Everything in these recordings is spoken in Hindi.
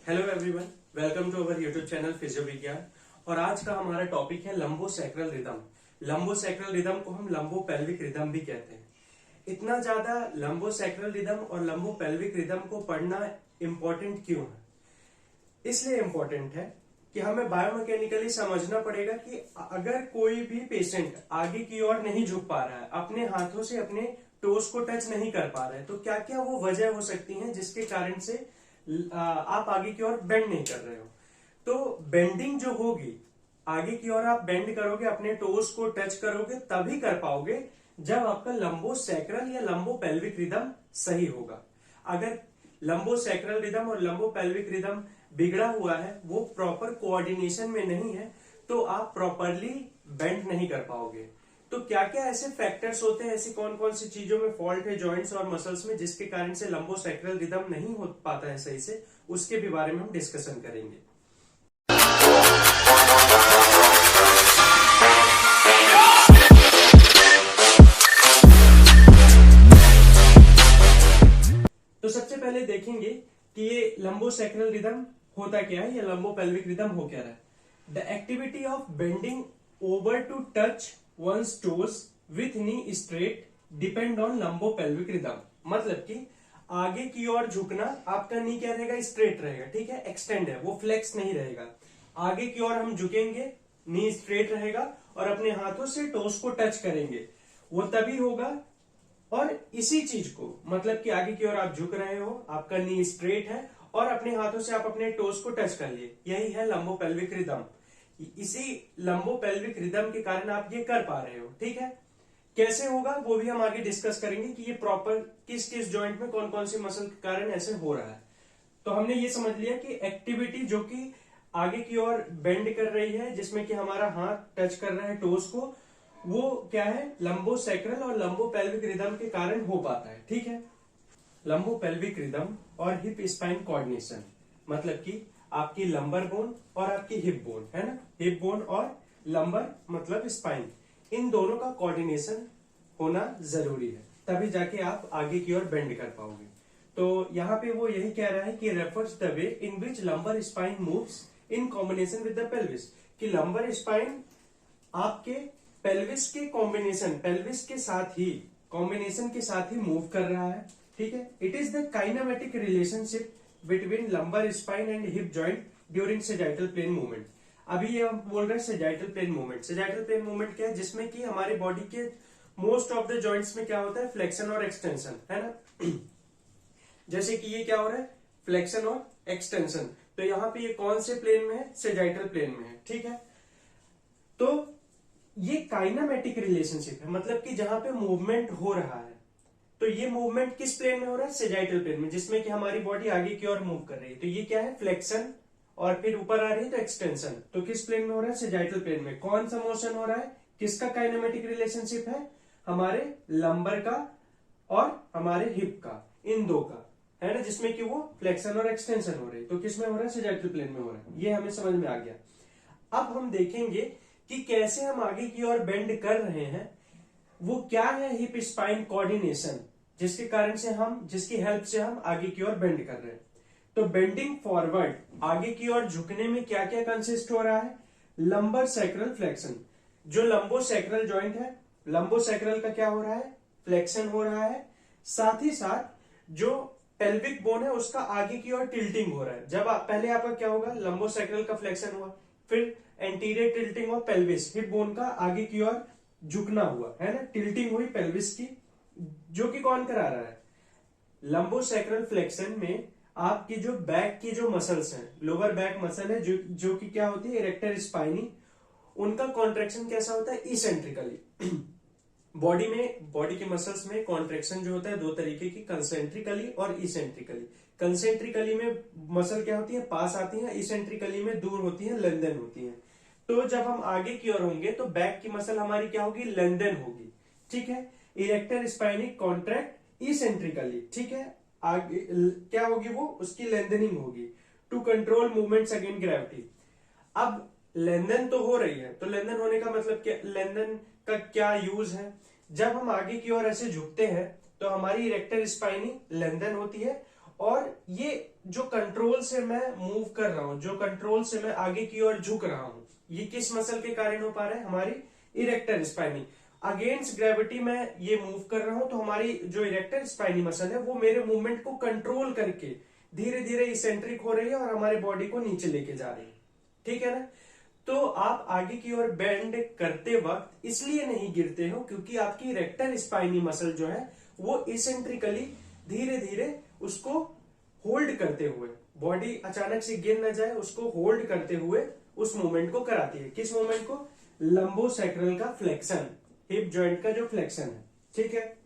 Hello everyone, welcome to our YouTube channel physio Vigyan. और आज का हमारा टॉपिक है लंबोसैक्रल रिदम। लंबोसैक्रल रिदम को हम लंबोपेल्विक रिदम भी कहते हैं। इतना ज्यादा लंबोसैक्रल रिदम और लंबोपेल्विक रिदम को पढ़ना इंपॉर्टेंट क्यों है? इसलिए इंपॉर्टेंट है कि हमें बायोमैकेनिकली समझना पड़ेगा कि अगर कोई भी पेशेंट आगे की ओर नहीं झुक पा रहा है, अपने हाथों से अपने टोस को टच नहीं कर पा रहे हैं, तो क्या क्या वो वजह हो सकती है जिसके कारण से आप आगे की ओर बेंड नहीं कर रहे हो। तो बेंडिंग जो होगी, आगे की ओर आप बेंड करोगे, अपने टोस को टच करोगे, तभी कर पाओगे जब आपका लंबोसैक्रल या लंबोपेल्विक रिदम सही होगा। अगर लंबोसैक्रल रिदम और लंबोपेल्विक रिदम बिगड़ा हुआ है, वो प्रॉपर कोऑर्डिनेशन में नहीं है, तो आप प्रॉपरली बेंड नहीं कर पाओगे। तो क्या क्या ऐसे फैक्टर्स होते हैं, ऐसी कौन कौन सी चीजों में फॉल्ट है जॉइंट्स और मसल्स में, जिसके कारण से लंबोसैक्रल रिदम नहीं हो पाता है सही से, उसके भी बारे में हम डिस्कशन करेंगे। तो सबसे पहले देखेंगे कि ये लंबोसैक्रल रिदम होता क्या है या लंबोपेल्विक रिदम हो क्या रहा है। The activity of bending over to touch one's toes with knee straight depend on lumbopelvic rhythm. मतलब कि आगे की ओर झुकना, आपका नी क्या रहेगा, स्ट्रेट रहेगा, ठीक है, एक्सटेंड है, वो फ्लेक्स नहीं रहेगा। आगे की ओर हम झुकेंगे, नी स्ट्रेट रहेगा और अपने हाथों से टोस को टच करेंगे, वो तभी होगा। और इसी चीज को, मतलब कि आगे की ओर आप झुक रहे हो, आपका नी स्ट्रेट है और अपने हाथों से आप अपने टोस को टच कर लिए, यही है लंबोपेल्विक रिदम। इसी लंबोपेल्विक रिदम के कारण आप ये कर पा रहे हो, ठीक है। कैसे होगा वो भी हम आगे डिस्कस करेंगे कि ये प्रॉपर किस किस जॉइंट में कौन कौन सी मसल के कारण ऐसे हो रहा है। तो हमने ये समझ लिया कि एक्टिविटी जो कि आगे की ओर बेंड कर रही है, जिसमें कि हमारा हाथ टच कर रहा है टोस को, वो क्या है, लंबोसैक्रल और लंबोपेल्विक रिदम के कारण हो पाता है, ठीक है। लंबोपेल्विक रिदम और हिप स्पाइन कोऑर्डिनेशन, मतलब कि आपकी लंबर बोन और आपकी हिप बोन है ना, हिप बोन और लंबर मतलब स्पाइन, इन दोनों का कोऑर्डिनेशन होना जरूरी है, तभी जाके आप आगे की ओर बेंड कर पाओगे। तो यहाँ पे वो यही कह रहा है कि refers the way in which lumbar spine moves in combination with the pelvis, कि लंबर स्पाइन आपके पेल्विस के कॉम्बिनेशन, पेल्विस के साथ ही कॉम्बिनेशन के साथ ही मूव कर रहा है, ठीक है। It is the kinematic relationship between lumbar spine and hip joint during sagittal plane movement. अभी ये हम बोल रहे हैं sagittal plane movement. Sagittal plane movement क्या है, जिसमें कि हमारे बॉडी के मोस्ट ऑफ द जॉइंट्स में क्या होता है, फ्लेक्शन और एक्सटेंशन, है ना। जैसे कि ये क्या हो रहा है, फ्लेक्शन और एक्सटेंशन। तो यहाँ पे ये कौन से प्लेन में है, सेजाइटल प्लेन में है, ठीक है। तो ये काइनेमेटिक रिलेशनशिप है, मतलब कि जहां पे मूवमेंट हो रहा है, तो ये मूवमेंट किस प्लेन में हो रहा है, सेजाइटल प्लेन में, जिसमें कि हमारी बॉडी आगे की ओर मूव कर रही है। तो ये क्या है, फ्लेक्शन, और फिर ऊपर आ रही है तो एक्सटेंशन। तो किस प्लेन में हो रहा है, सेजाइटल प्लेन में। कौन सा मोशन हो रहा है, किसका काइनेमेटिक रिलेशनशिप है, हमारे लंबर का और हमारे हिप का, इन दो का, है ना, जिसमें कि वो फ्लेक्शन और एक्सटेंशन हो रही है। तो किसमें हो रहा है, सेजाइटल प्लेन में हो रहा है। ये हमें समझ में आ गया। अब हम देखेंगे कि कैसे हम आगे की ओर बेंड कर रहे हैं, वो क्या है हिप स्पाइन कोऑर्डिनेशन, जिसके कारण से हम, जिसकी हेल्प से हम आगे की ओर बेंड कर रहे हैं। तो बेंडिंग फॉरवर्ड, आगे की ओर झुकने में क्या क्या कंसिस्ट हो रहा है, लंबर सैक्रल फ्लेक्शन, जो लंबोसैक्रल जॉइंट है, लंबोसैक्रल का क्या हो रहा है, फ्लेक्शन हो रहा है। साथ ही साथ जो पेल्विक बोन है उसका आगे की ओर टिल्टिंग हो रहा है। जब पहले आपका क्या होगा, लंबोसैक्रल का फ्लेक्शन हुआ, फिर anterior tilting of pelvis, hip bone का आगे की ओर झुकना हुआ, है ना, टिल्टिंग हुई पेल्विस की, जो कि कौन करा रहा है, लंबोसैक्रल फ्लेक्शन में आपकी जो बैक की जो मसल्स हैं, लोअर बैक मसल है, जो कि क्या होती है, इरेक्टर स्पाइनी, उनका कॉन्ट्रेक्शन कैसा होता है, इसेंट्रिकली। बॉडी में, बॉडी के मसल्स में कॉन्ट्रेक्शन जो होता है दो तरीके की, कंसेंट्रिकली और इसेंट्रिकली। कंसेंट्रिकली में मसल क्या होती है, पास आती है, इसेंट्रिकली में दूर होती है, लेंथन होती है। तो जब हम आगे की ओर होंगे तो बैक की मसल हमारी क्या होगी, लेंथन होगी, ठीक है। इरेक्टर स्पाइनिक कॉन्ट्रैक्ट इसेंट्रिकली, ठीक है, आगे क्या होगी, वो उसकी लेंथनिंग होगी to control movements against gravity. अब लेंथन तो हो रही है, तो लेंथन होने का मतलब क्या, लेंथन का क्या यूज है, जब हम आगे की ओर ऐसे झुकते हैं तो हमारी इरेक्टर स्पाइनी लेंथन होती है, और ये जो कंट्रोल से मैं मूव कर रहा हूं, जो कंट्रोल से मैं आगे की ओर झुक रहा हूं, ये किस मसल के कारण हो पा रहा है? हमारी इरेक्टर स्पाइनी। अगेंस्ट ग्रेविटी में ये मूव कर रहा हूं, तो हमारी जो इरेक्टर स्पाइनी मसल है वो मेरे मूवमेंट को कंट्रोल करके धीरे धीरे इसेंट्रिक हो रही है और हमारे बॉडी को नीचे लेके जा रही है। ठीक है ना? तो आप आगे की ओर बेंड करते वक्त इसलिए नहीं गिरते हो क्योंकि आपकी इरेक्टर स्पाइनी मसल जो है वो इसेंट्रिकली धीरे धीरे उसको होल्ड करते हुए, बॉडी अचानक से गिर न जाए उसको होल्ड करते हुए उस मूवमेंट को कराती है। किस मूवमेंट को? लंबोसैक्रल का फ्लेक्शन, हिप जॉइंट का जो फ्लेक्शन है। ठीक है?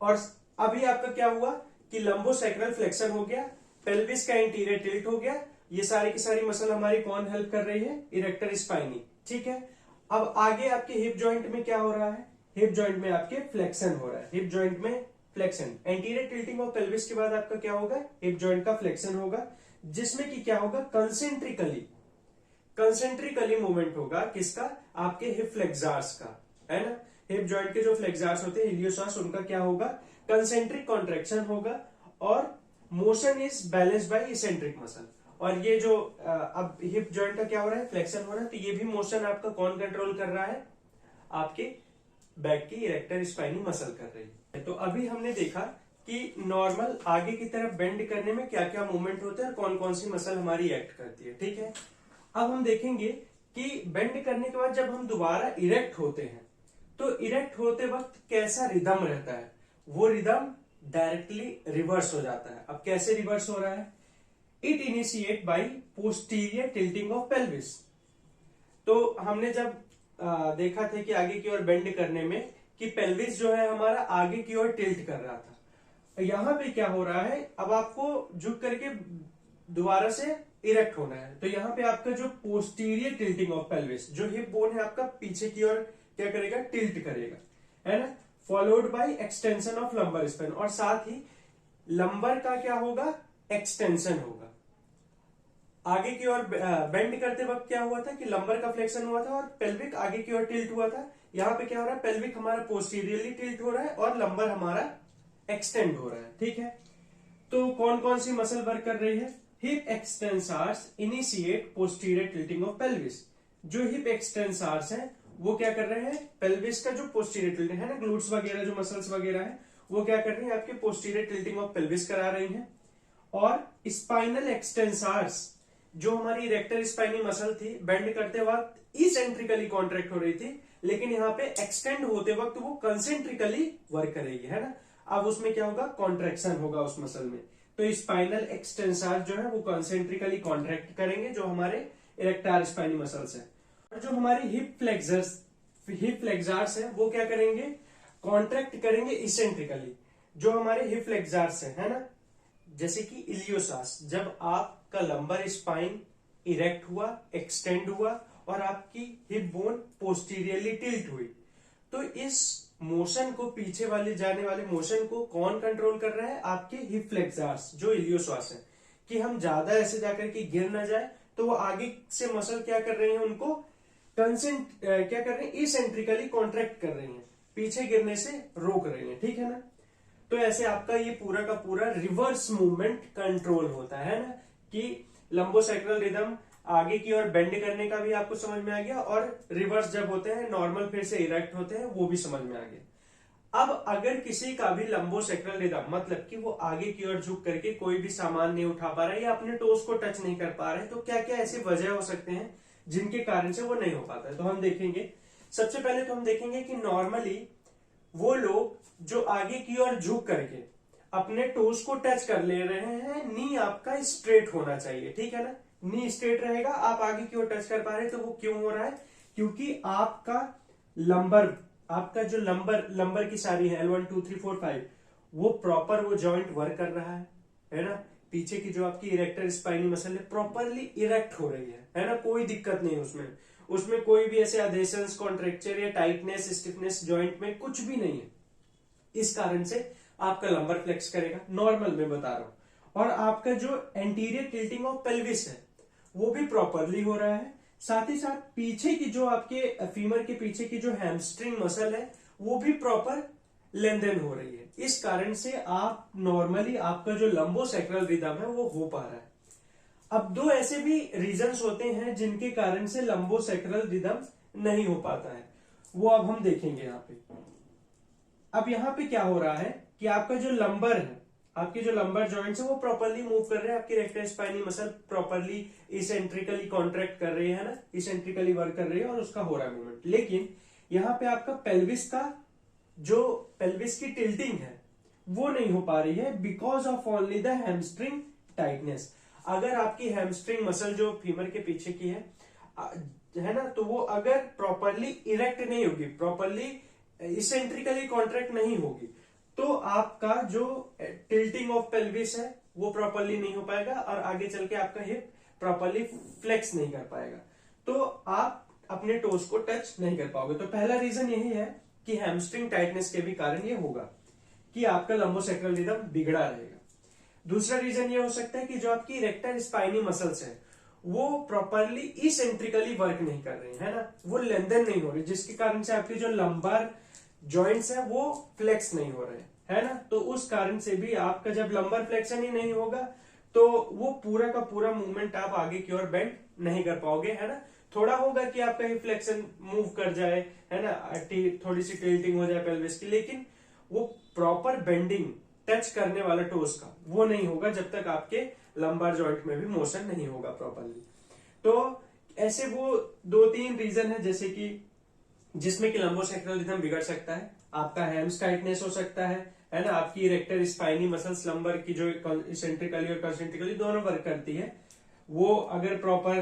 और अभी आपका क्या हुआ कि लंबोसैक्रल फ्लेक्शन हो गया, पेल्विस का इंटीरियर टिल्ट हो गया, ये सारी की सारी मसल हमारी कौन हेल्प कर रही है? Erector spinae. ठीक है? अब आगे आपके हिप जॉइंट में क्या हो रहा है? हिप जॉइंट में आपके फ्लेक्शन हो रहा है, हिप जॉइंट में flexion. Anterior tilting of pelvis के बाद आपका क्या होगा? हिप जॉइंट का फ्लेक्शन होगा, जिसमें कि क्या होगा? कंसेंट्रिकली मूवमेंट होगा। किसका? आपके हिप फ्लेक्सार्स का, है ना? हिप जॉइंट के जो फ्लेक्सार्स होते हैं, इलियोसास, उनका क्या होगा? कंसेंट्रिक कॉन्ट्रेक्शन होगा और motion is balanced bye eccentric muscle. और ये जो अब हिप जॉइंट का क्या हो रहा है? फ्लेक्शन हो रहा है, तो ये भी मोशन आपका कौन कंट्रोल कर रहा है? आपके बैक की इरेक्टर स्पाइनी मसल कर रही है। तो अभी हमने देखा कि नॉर्मल आगे की तरफ बेंड करने में क्या क्या मूवमेंट होता है और कौन कौन सी मसल हमारी एक्ट करती है। ठीक है? अब हम देखेंगे कि बेंड करने के बाद जब हम दोबारा इरेक्ट होते हैं तो इरेक्ट होते वक्त कैसा रिदम रहता है? वो रिदम डायरेक्टली रिवर्स हो जाता है। अब कैसे रिवर्स हो रहा है? It initiate by posterior tilting of pelvis. तो हमने जब देखा था कि आगे की ओर बेंड करने में कि पेल्विस जो है हमारा आगे की ओर टिल्ट कर रहा था। यहां पे क्या हो रहा है? अब आपको झुक करके दोबारा से इरेक्ट होना है, तो यहाँ पे आपका जो पोस्टीरियर टिल्टिंग ऑफ पेल्विस, जो हिप बोन है आपका पीछे की ओर क्या करेगा? टिल्ट करेगा, है ना? Followed by extension of lumbar spine, और साथ ही लंबर का क्या होगा? एक्सटेंशन होगा। आगे की ओर बेंड करते वक्त क्या हुआ था कि लंबर का फ्लेक्शन हुआ था और पेल्विक आगे की ओर टिल्ट हुआ था। यहाँ पे क्या हो रहा है? पेल्विक हमारा पोस्टीरियरली टिल्ट हो रहा है और लंबर हमारा एक्सटेंड हो रहा है। ठीक है? तो कौन कौन सी मसल वर्क कर रही है? Hip extensors initiate posterior tilting of pelvis. जो हिप एक्सटेंसर्स हैं वो क्या कर रहे हैं? पेल्विस का जो पोस्टीरियर टिल्टिंग है ना, ग्लूट्स वगैरह जो मसल्स वगैरह है, वो क्या कर रही है? आपके पोस्टीरियर टिल्टिंग ऑफ पेल्विस करा रही हैं। और स्पाइनल एक्सटेंसर्स, जो हमारी इरेक्टर स्पाइनी मसल थी, बेंड करते वक्त इसेंट्रिकली कॉन्ट्रैक्ट हो रही थी, लेकिन यहाँ पे एक्सटेंड होते वक्त वो कंसेंट्रिकली वर्क करेगी, है ना? अब उसमें क्या होगा? कॉन्ट्रेक्शन होगा उस मसल में। तो स्पाइनल एक्सटेंसर जो है वो कंसेंट्रिकली कॉन्ट्रैक्ट करेंगे, जो हमारे इरेक्टर स्पाइनी मसल्स है। और जो हमारी हिप फ्लेक्सर्स है वो क्या करेंगे? कॉन्ट्रैक्ट करेंगे इसेंट्रिकली। जो हमारे हिप फ्लेक्सर्स है ना, जैसे कि इलियोसास, जब आपका लंबर स्पाइन इरेक्ट हुआ, एक्सटेंड हुआ और आपकी हिप बोन पोस्टीरियरली टिल्ट हुई, तो इस मोशन को, पीछे वाले जाने वाले मोशन को कौन कंट्रोल कर रहा है? आपके हिप फ्लेक्सर्स, जो इलियोसास है, कि हम ज्यादा ऐसे जाकर के गिर ना जाए, तो वो आगे से मसल क्या कर रहे हैं? उनको क्या कर रहे हैं? इसेंट्रिकली कॉन्ट्रैक्ट कर रही हैं, पीछे गिरने से रोक रही हैं। ठीक है ना? तो ऐसे आपका ये पूरा का पूरा रिवर्स मूवमेंट कंट्रोल होता है ना, कि लंबोसैक्रल रिदम आगे की ओर बेंड करने का भी आपको समझ में आ गया, और रिवर्स जब होते हैं नॉर्मल फिर से इरेक्ट होते हैं वो भी समझ में आ गया। अब अगर किसी का भी लंबोसैक्रल रिदम, मतलब कि वो आगे की ओर झुक करके कोई भी सामान नहीं उठा पा रहा है या अपने टोस को टच नहीं कर पा रहे, तो क्या क्या ऐसे वजह हो सकते हैं जिनके कारण से वो नहीं हो पाता है? तो हम देखेंगे, सबसे पहले तो हम देखेंगे कि नॉर्मली वो लोग जो आगे की ओर झुक करके अपने टोस को टच कर ले रहे हैं, नी आपका स्ट्रेट होना चाहिए। ठीक है ना? नी स्ट्रेट रहेगा, आप आगे की ओर टच कर पा रहे हैं, तो वो क्यों हो रहा है? क्योंकि आपका लंबर, आपका जो लंबर की सारी है L1 2 3 4 5, वो प्रॉपर वो जॉइंट वर्क कर रहा है ना? पीछे की जो आपकी इरेक्टर स्पाइनी मसल है प्रॉपरली इरेक्ट हो रही है ना? कोई दिक्कत नहीं उसमें कोई भी ऐसे अधेशंस, कॉन्ट्रेक्चर या टाइटनेस, स्टिफनेस जॉइंट में कुछ भी नहीं है। इस कारण से आपका लंबर फ्लेक्स करेगा, नॉर्मल में बता रहा हूं। और आपका जो एंटीरियर टिल्टिंग ऑफ पेल्विस है वो भी प्रॉपरली हो रहा है। साथ ही साथ पीछे की जो आपके फीमर के पीछे की जो हैमस्ट्रिंग मसल है वो भी प्रॉपर लेंथन हो रही है। इस कारण से आप नॉर्मली आपका जो लंबोसेक्रल रिदम है वो हो पा रहा है। अब दो ऐसे भी रीजंस होते हैं जिनके कारण से लंबोसेक्रल रिदम नहीं हो पाता है, वो अब हम देखेंगे यहाँ पे। अब यहाँ पे क्या हो रहा है कि आपका जो लंबर है, आपके जो लंबर जॉइंट्स है वो प्रॉपरली मूव कर रहे हैं, आपकी rectal spinae muscle properly eccentrically contract कर रही है ना, इसेंट्रिकली वर्क कर रही है और उसका हो रहा है मूवमेंट। लेकिन यहाँ पे आपका पेल्विस का जो पेल्विस की टिल्टिंग है वो नहीं हो पा रही है because of only the hamstring tightness. अगर आपकी हैमस्ट्रिंग मसल जो फीमर के पीछे की है ना, तो वो अगर प्रॉपरली इरेक्ट नहीं होगी, प्रॉपरली इसेंट्रिकली कॉन्ट्रैक्ट नहीं होगी, तो आपका जो टिल्टिंग ऑफ पेल्विस है वो प्रॉपरली नहीं हो पाएगा और आगे चल के आपका हिप प्रॉपरली फ्लेक्स नहीं कर पाएगा, तो आप अपने टोस को टच नहीं कर पाओगे। तो पहला रीजन यही है कि हैमस्ट्रिंग टाइटनेस के भी कारण ये होगा कि आपका लंबोसेक्रल रिदम बिगड़ा रहेगा। दूसरा रीजन ये हो सकता है कि जो आपकी रेक्टल स्पाइनी मसल्स है वो प्रॉपरली इसेंट्रिकली वर्क नहीं कर रही है ना, वो लेंथन नहीं हो रही, जिसके कारण से आपकी जो लंबार जॉइंट्स है वो फ्लेक्स नहीं हो रहे है ना। तो उस कारण से भी आपका जब लंबर फ्लेक्शन ही नहीं होगा तो वो पूरा का पूरा मूवमेंट आप आगे की ओर बेंड नहीं कर पाओगे, है ना। थोड़ा होगा कि आपका हिप फ्लेक्शन मूव कर जाए, है ना, थोड़ी सी टिल्टिंग हो जाए पेल्विस की, लेकिन वो प्रॉपर बेंडिंग टच करने वाला टोस का वो नहीं होगा जब तक आपके लंबार जॉइंट में भी मोशन नहीं होगा प्रॉपरली। तो ऐसे वो दो तीन रीजन है जैसे कि जिसमें कि लंबोसेक्रल रिदम बिगड़ सकता है। आपका हैम्स टाइटनेस हो सकता है ना, आपकी रेक्टल स्पाइनी मसल्स लंबर की जो इसेंट्रिकली और कंसेंट्रिकली दोनों वर्क करती है वो अगर प्रॉपर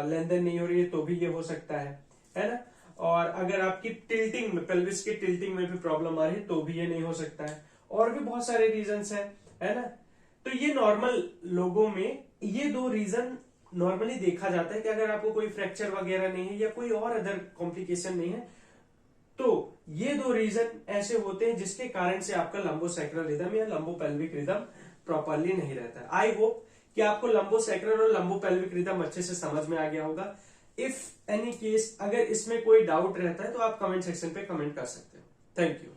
लेंथन नहीं हो रही है तो भी ये हो सकता है ना। और अगर आपकी टिल्टिंग में, पेल्विस की टिल्टिंग में भी प्रॉब्लम आ रही है तो भी ये नहीं हो सकता है। और भी बहुत सारे रीजंस है ना। तो ये नॉर्मल लोगों में ये दो रीजन नॉर्मली देखा जाता है कि अगर आपको कोई फ्रैक्चर वगैरह नहीं है या कोई और अदर कॉम्प्लिकेशन नहीं है तो ये दो रीजन ऐसे होते हैं जिसके कारण से आपका लंबोसेक्रल रिदम या लंबोपेल्विक रिदम प्रॉपरली नहीं रहता है। आई होप कि आपको लंबोसेक्रल और लंबोपेल्विक रिदम अच्छे से समझ में आ गया होगा। इफ एनी केस अगर इसमें कोई डाउट रहता है तो आप कमेंट सेक्शन पे कमेंट कर सकते हो। Thank you.